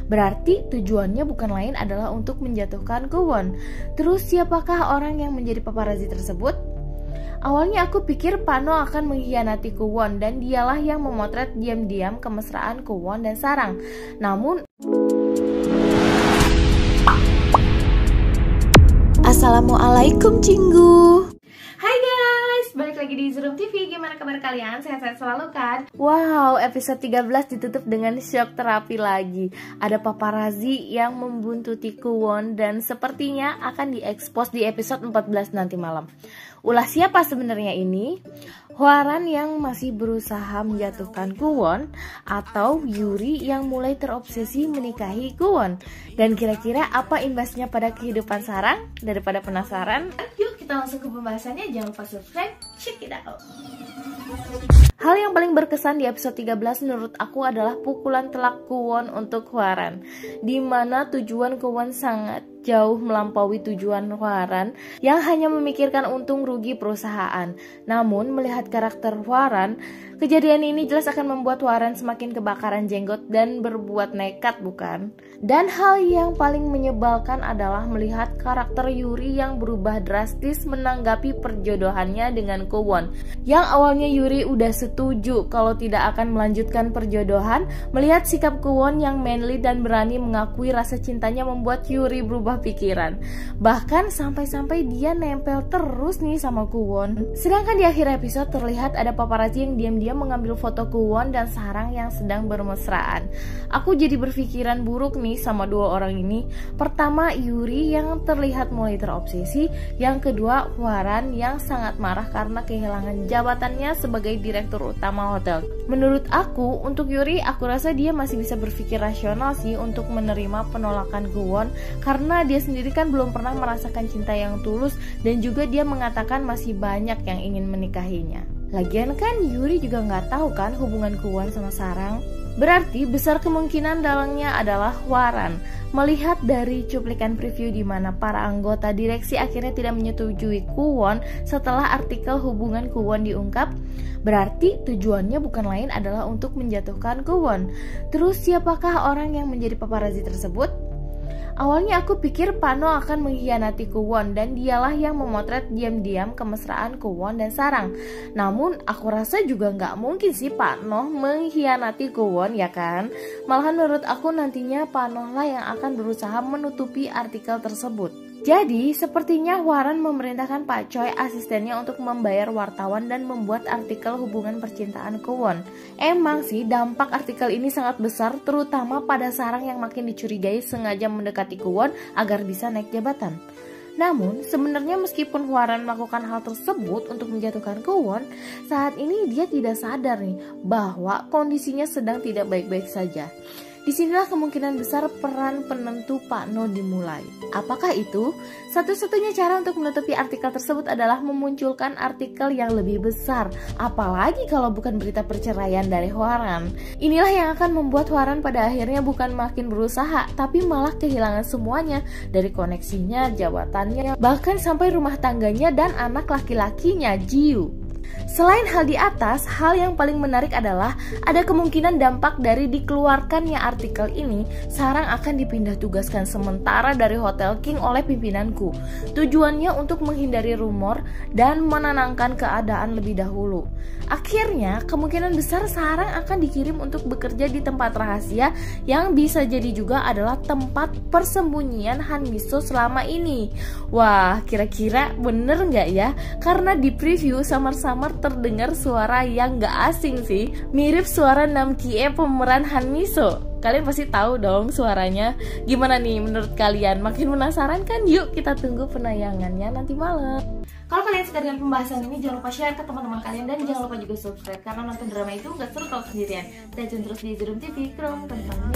Berarti tujuannya bukan lain adalah untuk menjatuhkan Kwon. Terus siapakah orang yang menjadi paparazi tersebut? Awalnya aku pikir Pak No akan mengkhianati Kwon dan dialah yang memotret diam-diam kemesraan Kwon dan Sarang. Namun Assalamualaikum Cinggu. Hai guys, balik lagi di Zoom TV. Gimana kabar kalian? Sehat-sehat selalu kan? Wow, episode 13 ditutup dengan shock terapi lagi. Ada paparazi yang membuntuti Kwon dan sepertinya akan diekspos di episode 14 nanti malam. Ulah siapa sebenarnya ini? Hwaran yang masih berusaha menjatuhkan Kwon atau Yuri yang mulai terobsesi menikahi Kwon? Dan kira-kira apa imbasnya pada kehidupan Sarang? Daripada penasaran, yuk kita langsung ke pembahasannya. Jangan lupa subscribe, check it out. Hal yang paling berkesan di episode 13 menurut aku adalah pukulan telak Kwon untuk Hwaran, di mana tujuan Kwon sangat jauh melampaui tujuan Hwaran yang hanya memikirkan untung rugi perusahaan. Namun melihat karakter Hwaran, kejadian ini jelas akan membuat Hwaran semakin kebakaran jenggot dan berbuat nekat, bukan? Dan hal yang paling menyebalkan adalah melihat karakter Yuri yang berubah drastis menanggapi perjodohannya dengan Kwon. Yang awalnya Yuri udah setuju kalau tidak akan melanjutkan perjodohan, melihat sikap Kwon yang manly dan berani mengakui rasa cintanya membuat Yuri berubah pikiran. Bahkan sampai-sampai dia nempel terus nih sama Kwon. Sedangkan di akhir episode terlihat ada paparazzi yang diam-diam mengambil foto Kwon dan Sarang yang sedang bermesraan. Aku jadi berpikiran buruk nih sama dua orang ini. Pertama, Yuri yang terlihat mulai terobsesi. Yang kedua, Hwaran yang sangat marah karena kehilangan jabatannya sebagai direktur utama hotel. Menurut aku, untuk Yuri, aku rasa dia masih bisa berpikir rasional sih untuk menerima penolakan Kwon, karena dia sendiri kan belum pernah merasakan cinta yang tulus dan juga dia mengatakan masih banyak yang ingin menikahinya. Lagian kan Yuri juga nggak tahu kan hubungan Kwon sama Sarang. Berarti besar kemungkinan dalangnya adalah Hwaran. Melihat dari cuplikan preview di mana para anggota direksi akhirnya tidak menyetujui Kwon setelah artikel hubungan Kwon diungkap, berarti tujuannya bukan lain adalah untuk menjatuhkan Kwon. Terus siapakah orang yang menjadi paparazi tersebut? Awalnya aku pikir Pak No akan mengkhianati Kwon dan dialah yang memotret diam-diam kemesraan Kwon dan Sarang. Namun aku rasa juga nggak mungkin sih Pak No mengkhianati Kwon, ya kan? Malahan menurut aku nantinya Pak No lah yang akan berusaha menutupi artikel tersebut. Jadi sepertinya Hwaran memerintahkan Pak Choi asistennya untuk membayar wartawan dan membuat artikel hubungan percintaan Kwon. Emang sih dampak artikel ini sangat besar, terutama pada Sarang yang makin dicurigai sengaja mendekati Kwon agar bisa naik jabatan. Namun sebenarnya meskipun Hwaran melakukan hal tersebut untuk menjatuhkan Kwon, saat ini dia tidak sadar nih bahwa kondisinya sedang tidak baik-baik saja. Disinilah kemungkinan besar peran penentu Pak No dimulai. Apakah itu? Satu-satunya cara untuk menutupi artikel tersebut adalah memunculkan artikel yang lebih besar. Apalagi kalau bukan berita perceraian dari Hwaran. Inilah yang akan membuat Hwaran pada akhirnya bukan makin berusaha, tapi malah kehilangan semuanya. Dari koneksinya, jabatannya, bahkan sampai rumah tangganya dan anak laki-lakinya, Jiu. Selain hal di atas, hal yang paling menarik adalah ada kemungkinan dampak dari dikeluarkannya artikel ini, Sarang akan dipindah tugaskan sementara dari Hotel King oleh pimpinanku. Tujuannya untuk menghindari rumor dan menenangkan keadaan lebih dahulu. Akhirnya, kemungkinan besar Sarang akan dikirim untuk bekerja di tempat rahasia yang bisa jadi juga adalah tempat persembunyian Han Miso selama ini. Wah, kira-kira bener nggak ya? Karena di preview samar-samar terdengar suara yang gak asing sih. Mirip suara Nam Kie pemeran Han Miso. Kalian pasti tahu dong suaranya. Gimana nih menurut kalian? Makin penasaran kan? Yuk kita tunggu penayangannya nanti malam. Kalau kalian suka dengan pembahasan ini, jangan lupa share ke teman-teman kalian dan jangan lupa juga subscribe, karena nonton drama itu gak seru kalau sendirian. Stay tune terus di Zoom TV. Krong, tentang